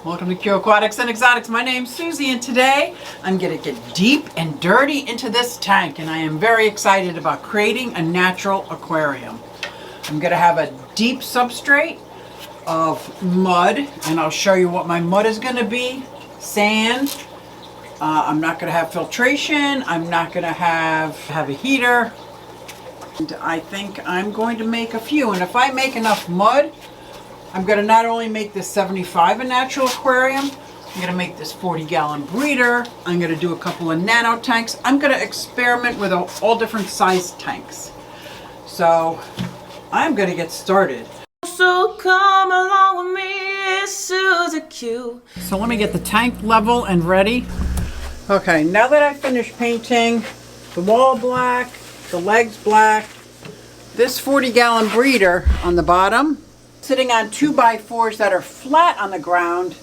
Welcome to QueAquatics and Exotics. My name's Suzy, and today I'm going to get deep and dirty into this tank, and I am very excited about creating a natural aquarium. I'm going to have a deep substrate of mud, and I'll show you what my mud is going to be. Sand. I'm not going to have filtration. I'm not going to have a heater. And I think I'm going to make a few, and if I make enough mud, I'm going to not only make this 75 a natural aquarium, I'm going to make this 40-gallon breeder, I'm going to do a couple of nano tanks, I'm going to experiment with all different size tanks. So I'm going to get started. So come along with me, it's SuzyQue. So let me get the tank level and ready. Okay, now that I finished painting the wall black, the legs black, this 40-gallon breeder on the bottom, sitting on 2x4s that are flat on the ground,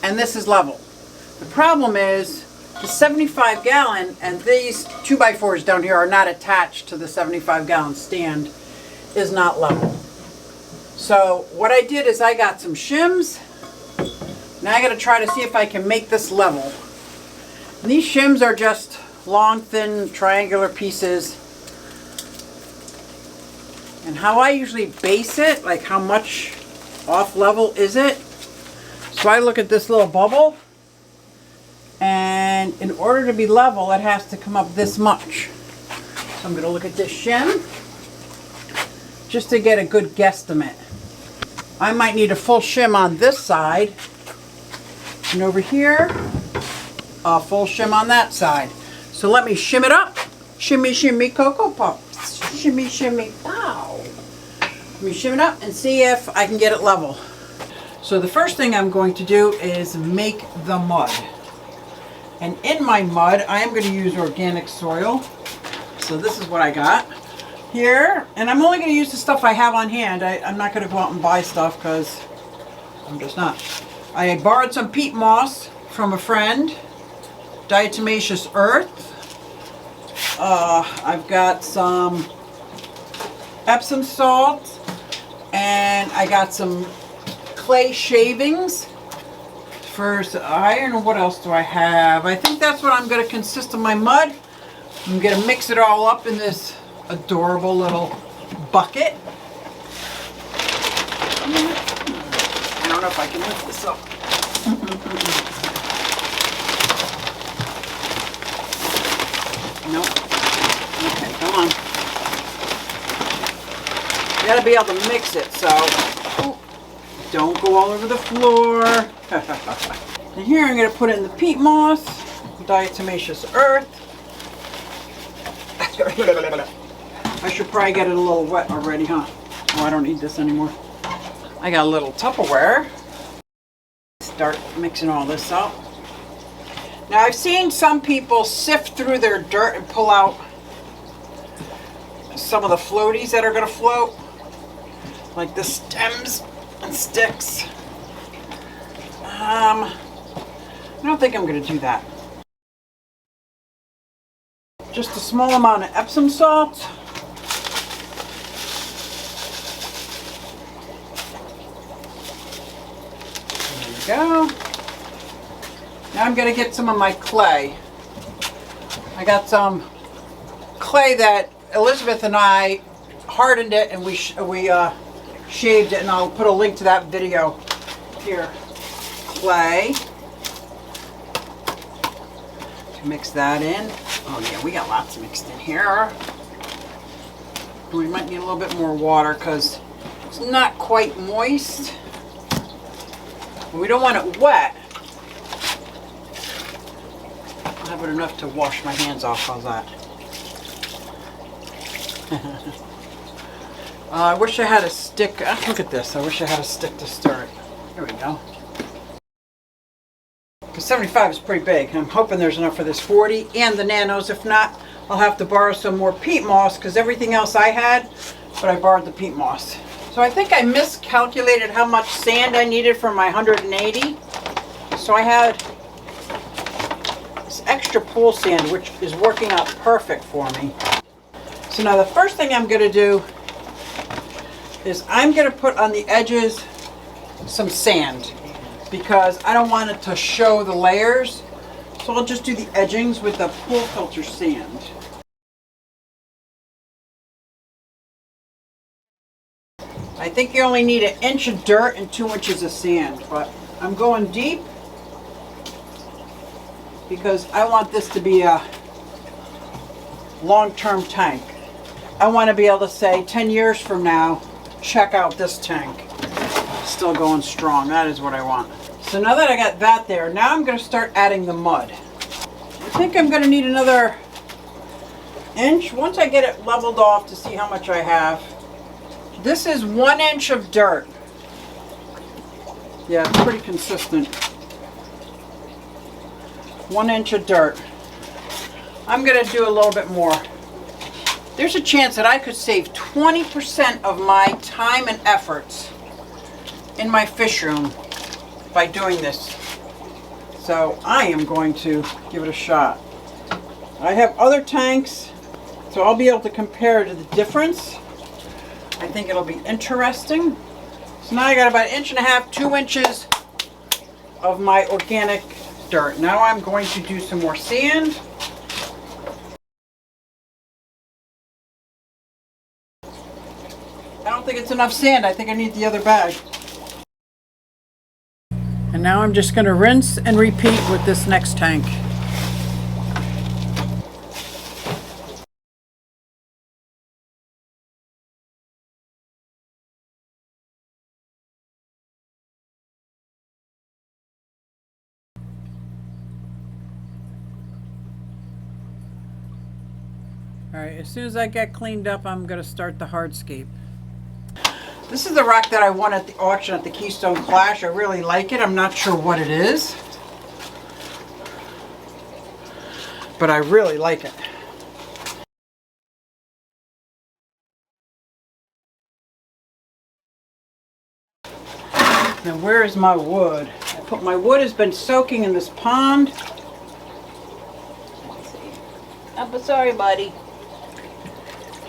and this is level. The problem is the 75-gallon and these 2x4s down here are not attached to the 75-gallon stand, is not level. So what I did is I got some shims. Now I got to try to see if I can make this level. And these shims are just long, thin, triangular pieces. And how I usually base it, like how much off level is it? So I look at this little bubble, and in order to be level, it has to come up this much. So I'm going to look at this shim, just to get a good guesstimate. I might need a full shim on this side, and over here, a full shim on that side. So let me shim it up. Shimmy, shimmy, Cocoa Puffs. Shimmy, shimmy, wow. Let me shim it up and see if I can get it level. So the first thing I'm going to do is make the mud. And in my mud, I am going to use organic soil. So this is what I got here. And I'm only going to use the stuff I have on hand. I'm not going to go out and buy stuff because I'm just not. I borrowed some peat moss from a friend. Diatomaceous earth. I've got some Epsom salt, and I got some clay shavings. First, I don't know what else do I have. I think that's what I'm going to consist of my mud. I'm going to mix it all up in this adorable little bucket. I don't know if I can lift this up. Nope. Okay, come on. You gotta be able to mix it, so don't go all over the floor. And here I'm gonna put in the peat moss, diatomaceous earth. I should probably get it a little wet already, huh? Oh, I don't need this anymore. I got a little Tupperware. Start mixing all this up. Now I've seen some people sift through their dirt and pull out some of the floaties that are going to float, like the stems and sticks. I don't think I'm going to do that. Just a small amount of Epsom salt. There we go. Now I'm going to get some of my clay. I got some clay that Elizabeth and I hardened it, and we shaved it, and I'll put a link to that video here. Clay. Mix that in. Oh yeah, we got lots mixed in here. We might need a little bit more water because it's not quite moist. We don't want it wet. I have it enough to wash my hands off. How's that? I wish I had a stick. Look at this. I wish I had a stick to stir it. There we go. Because 75 is pretty big. I'm hoping there's enough for this 40 and the nanos. If not, I'll have to borrow some more peat moss because everything else I had, but I borrowed the peat moss. So I think I miscalculated how much sand I needed for my 180. So I had this extra pool sand, which is working out perfect for me. So now the first thing I'm going to do is I'm going to put on the edges some sand. because I don't want it to show the layers. So I'll just do the edgings with the pool filter sand. I think you only need 1 inch of dirt and 2 inches of sand, but I'm going deep because I want this to be a long-term tank. I want to be able to say 10 years from now, check out this tank. Still going strong. That is what I want. So now that I got that there, now I'm going to start adding the mud. I think I'm going to need another inch once I get it leveled off to see how much I have. This is 1 inch of dirt. Yeah, it's pretty consistent. 1 inch of dirt. I'm going to do a little bit more. There's a chance that I could save 20% of my time and efforts in my fish room by doing this. So I am going to give it a shot. I have other tanks, so I'll be able to compare to the difference. I think it'll be interesting. So now I got about 1.5 inches, 2 inches of my organic dirt. Now I'm going to do some more sand. I don't think it's enough sand. I think I need the other bag. And now I'm just going to rinse and repeat with this next tank. Alright, as soon as I get cleaned up, I'm going to start the hardscape. This is the rock that I won at the auction at the Keystone Clash. I really like it. I'm not sure what it is, but I really like it. Now where is my wood? My wood has been soaking in this pond. Let's see. Oh, but sorry, buddy.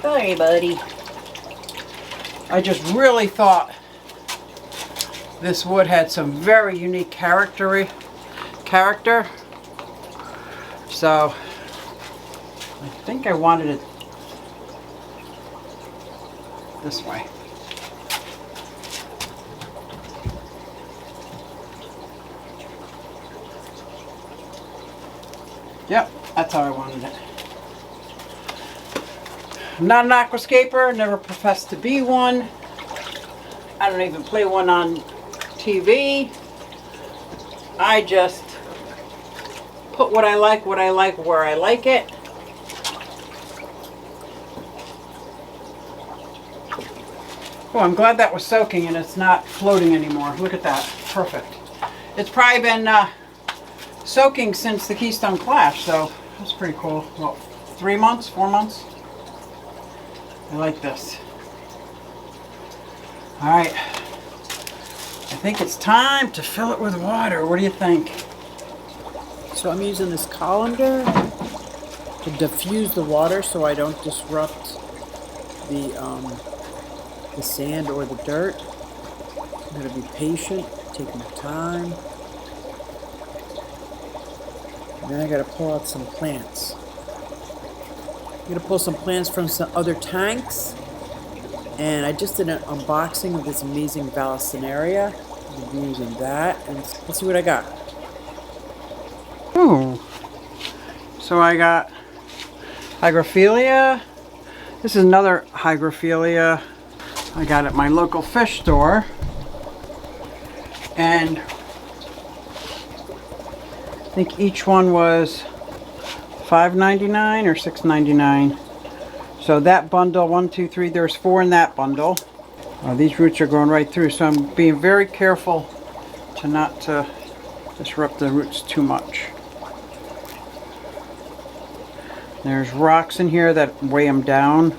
Sorry, buddy. I just really thought this wood had some very unique character. So I think I wanted it this way. Yep, that's how I wanted it. I'm not an aquascaper, never professed to be one. I don't even play one on TV. I just put what I like, where I like it. Oh, I'm glad that was soaking and it's not floating anymore. Look at that, perfect. It's probably been soaking since the Keystone Clash, so that's pretty cool. Well, 3 months, 4 months? I like this. All right, I think it's time to fill it with water. What do you think? So I'm using this colander to diffuse the water so I don't disrupt the sand or the dirt. I'm going to be patient, take my time. And then I got to pull out some plants. I'm going to pull some plants from some other tanks. And I just did an unboxing of this amazing Vallisneria. I'll be using that. And let's see what I got. Ooh. So I got Hygrophila. This is another Hygrophila I got at my local fish store. And I think each one was $5.99 or $6.99. So that bundle, 1, 2, 3, there's 4 in that bundle. These roots are going right through, so I'm being very careful to not disrupt the roots too much. There's rocks in here that weigh them down,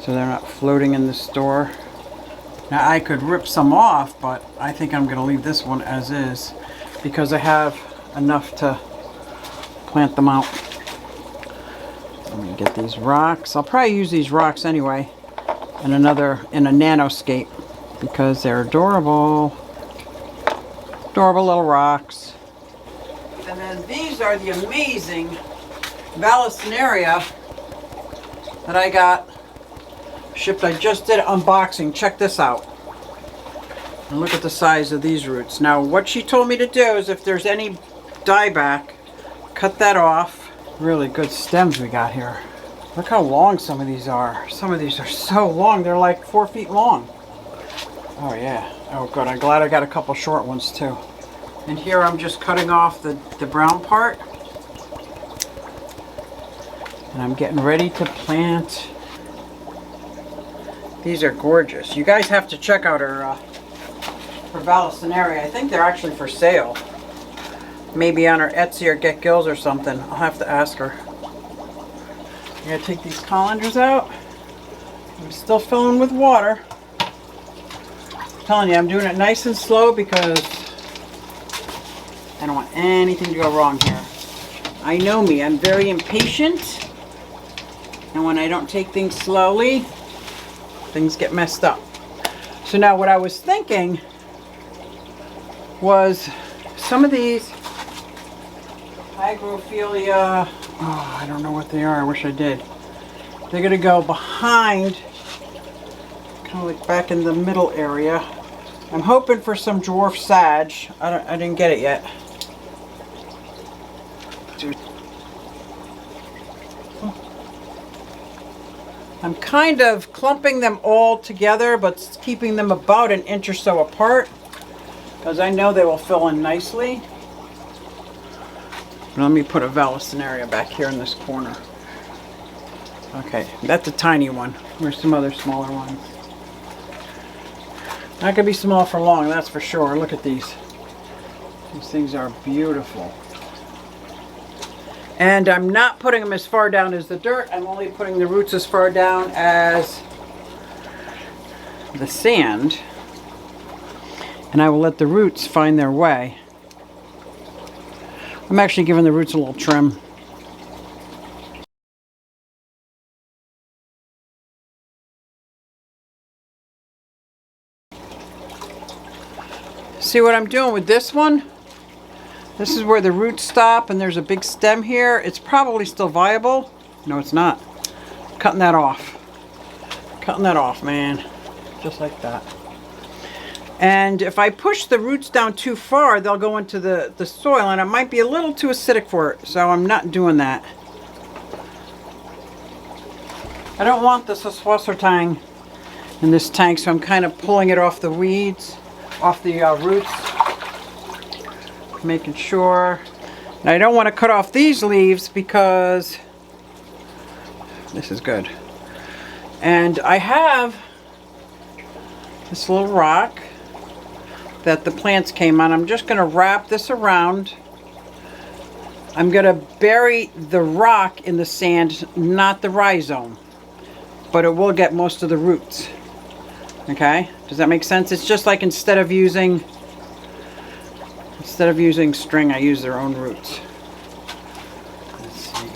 so they're not floating in the store. Now I could rip some off, but I think I'm going to leave this one as is because I have enough to plant them out. Let me get these rocks. I'll probably use these rocks anyway in a nanoscape because they're adorable. Adorable little rocks. And then these are the amazing Vallisneria that I got shipped. I just did unboxing. Check this out. And look at the size of these roots. Now what she told me to do is if there's any dieback, cut that off. Really good stems we got here. Look how long some of these are. Some of these are so long. They're like 4 feet long. Oh yeah. Oh good. I'm glad I got a couple short ones too. And here I'm just cutting off the brown part. And I'm getting ready to plant. These are gorgeous. You guys have to check out her Vallisneria. I think they're actually for sale. Maybe on her Etsy or Get Gills or something. I'll have to ask her. I gotta take these colanders out. I'm still filling with water. I'm telling you, I'm doing it nice and slow because I don't want anything to go wrong here. I know me, I'm very impatient. And when I don't take things slowly, things get messed up. So now what I was thinking was some of these Hygrophila, oh, I don't know what they are, I wish I did. They're gonna go behind, kind of like back in the middle area. I'm hoping for some dwarf sag. I didn't get it yet. I'm kind of clumping them all together, but keeping them about an inch or so apart, because I know they will fill in nicely. Let me put a Vallisneria back here in this corner. Okay, that's a tiny one. There's some other smaller ones. Not gonna be small for long, that's for sure. Look at these. These things are beautiful. And I'm not putting them as far down as the dirt. I'm only putting the roots as far down as the sand. And I will let the roots find their way. I'm actually giving the roots a little trim. See what I'm doing with this one? This is where the roots stop and there's a big stem here. It's probably still viable. No, it's not. Cutting that off. Cutting that off, man. Just like that. And if I push the roots down too far, they'll go into the soil and it might be a little too acidic for it. So I'm not doing that. I don't want the Wassertang in this tank, so I'm kind of pulling it off the weeds, off the roots. Making sure. And I don't want to cut off these leaves because this is good. And I have this little rock that the plants came on. I'm just going to wrap this around. I'm going to bury the rock in the sand, not the rhizome, but it will get most of the roots. Okay, does that make sense? It's just like instead of using string, I use their own roots. Let's see.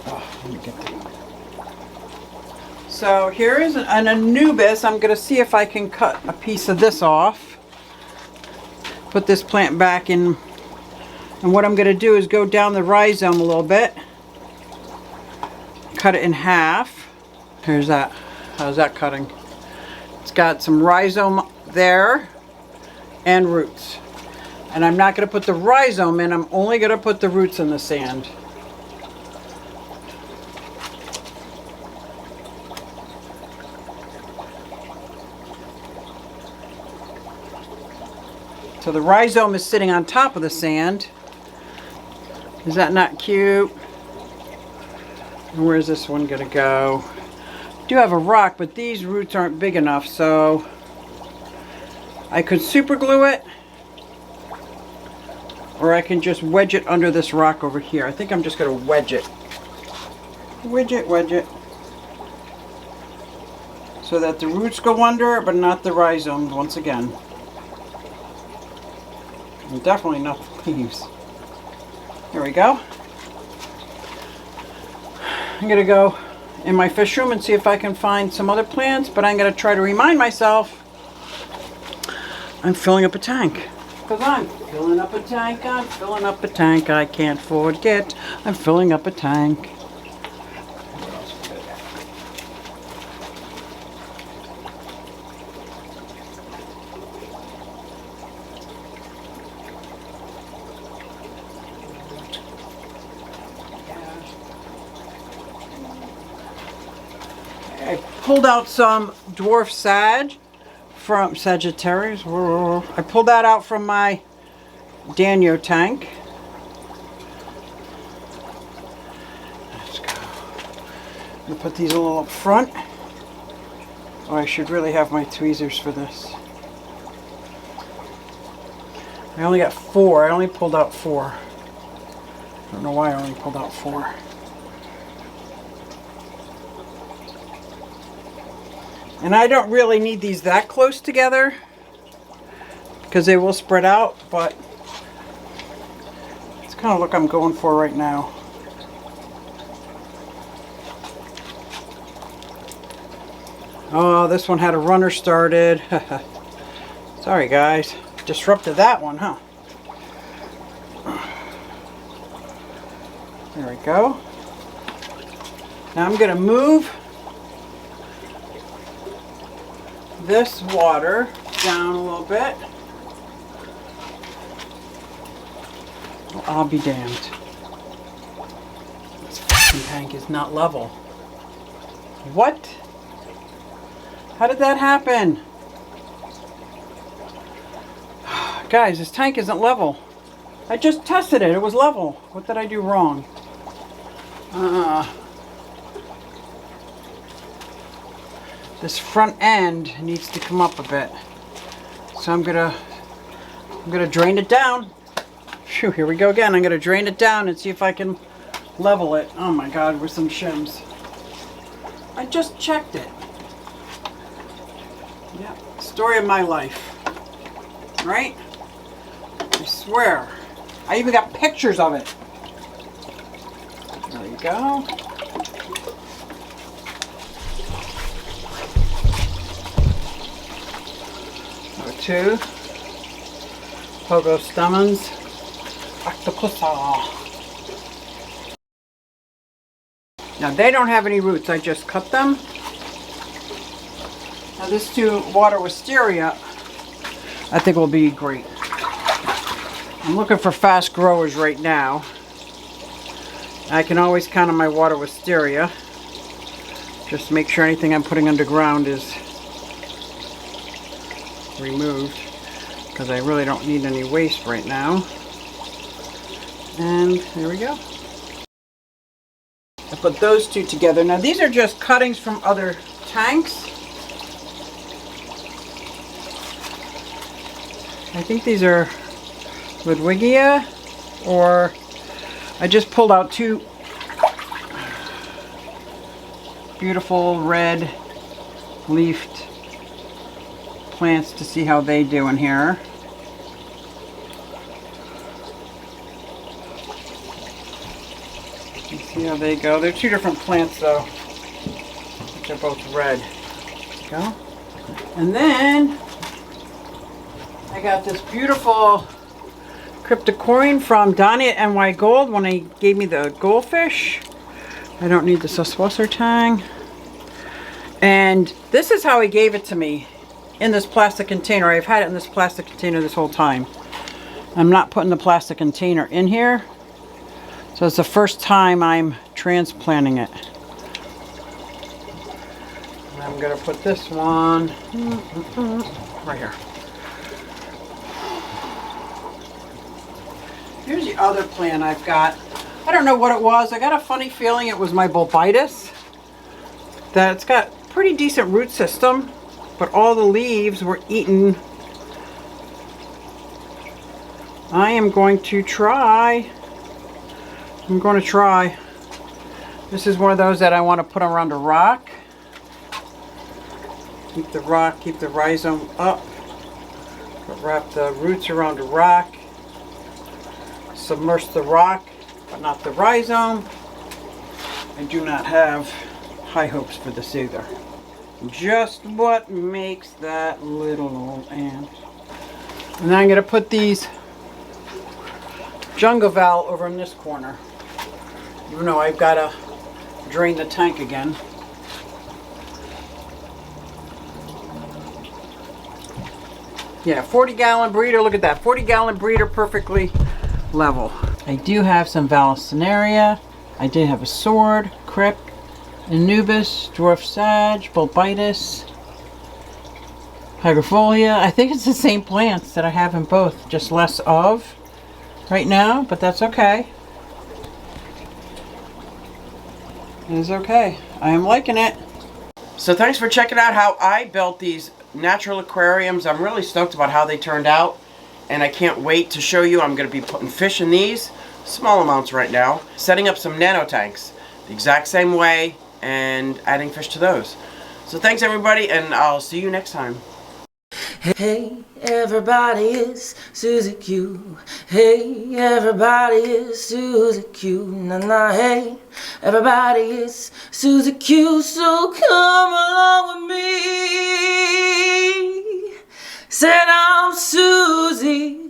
Oh, let me get that. So here is an Anubis. I'm going to see if I can cut a piece of this off. Put this plant back in. And what I'm going to do is go down the rhizome a little bit. Cut it in half. Here's that. How's that cutting? It's got some rhizome there and roots. And I'm not going to put the rhizome in. I'm only going to put the roots in the sand. So the rhizome is sitting on top of the sand. Is that not cute? And where's this one gonna go? I do have a rock, but these roots aren't big enough, so I could super glue it, or I can just wedge it under this rock over here. I think I'm just gonna wedge it. Wedge it. So that the roots go under, but not the rhizomes once again. And definitely not the leaves. There we go. I'm gonna go in my fish room and see if I can find some other plants, but I'm going to try to remind myself I'm filling up a tank. Because I'm filling up a tank, I'm filling up a tank, I can't forget, I'm filling up a tank. I pulled out some dwarf sag from Sagittarius. I pulled that out from my Danio tank. Let's go. I'm gonna put these a little up front. Oh, I should really have my tweezers for this. I only got 4. I only pulled out 4. I don't know why I only pulled out 4. And I don't really need these that close together because they will spread out, but it's kind of look I'm going for right now. Oh, this one had a runner started. Sorry guys, disrupted that one, huh? There we go. Now I'm going to move this water down a little bit. Well, I'll be damned. This fucking tank is not level. What? How did that happen? Guys, this tank isn't level. I just tested it. It was level. What did I do wrong? This front end needs to come up a bit. So I'm gonna drain it down. Phew, here we go again. I'm gonna drain it down and see if I can level it. Oh my God, with some shims. I just checked it. Yeah, story of my life. Right? I swear. I even got pictures of it. There we go. Two Pogo Stamens Octopusa. Now they don't have any roots, I just cut them. Now this to water wisteria I think will be great. I'm looking for fast growers right now. I can always count on my water wisteria. Just make sure anything I'm putting underground is removed, because I really don't need any waste right now. And there we go. I put those two together. Now these are just cuttings from other tanks. I think these are Ludwigia, or I just pulled out 2 beautiful red leafed plants to see how they do in here. You see how they go. They're 2 different plants though. They're both red. There you go. And then I got this beautiful cryptocorin from Donnie at NY Gold when he gave me the goldfish. I don't need the Suswasser tang. And this is how he gave it to me. In this plastic container. I've had it in this plastic container this whole time. I'm not putting the plastic container in here. So it's the first time I'm transplanting it. And I'm going to put this one right here. Here's the other plant I've got. I don't know what it was. I got a funny feeling it was my bulbitis. That it's got pretty decent root system. But all the leaves were eaten. I am going to try. This is one of those that I want to put around a rock. Keep the rock, keep the rhizome up. But wrap the roots around a rock. Submerge the rock, but not the rhizome. I do not have high hopes for this either. Just what makes that little old ant. And then I'm going to put these jungle valve over in this corner. Even though I've got to drain the tank again. Yeah, 40-gallon breeder. Look at that. 40-gallon breeder, perfectly level. I do have some Vallisneria. I did have a sword, Crip, Anubis, Dwarf Sag, Bulbitis, Hygrofolia. I think it's the same plants that I have in both, just less of right now, but that's okay. It is okay. I am liking it. So thanks for checking out how I built these natural aquariums. I'm really stoked about how they turned out, and I can't wait to show you. I'm going to be putting fish in these, small amounts right now, setting up some nano tanks the exact same way, and adding fish to those. So thanks everybody, and I'll see you next time. Hey, everybody, it's SuzyQue. Hey, everybody, it's SuzyQue. Nah, hey, everybody, it's SuzyQue. So come along with me. Said I'm SuzyQue.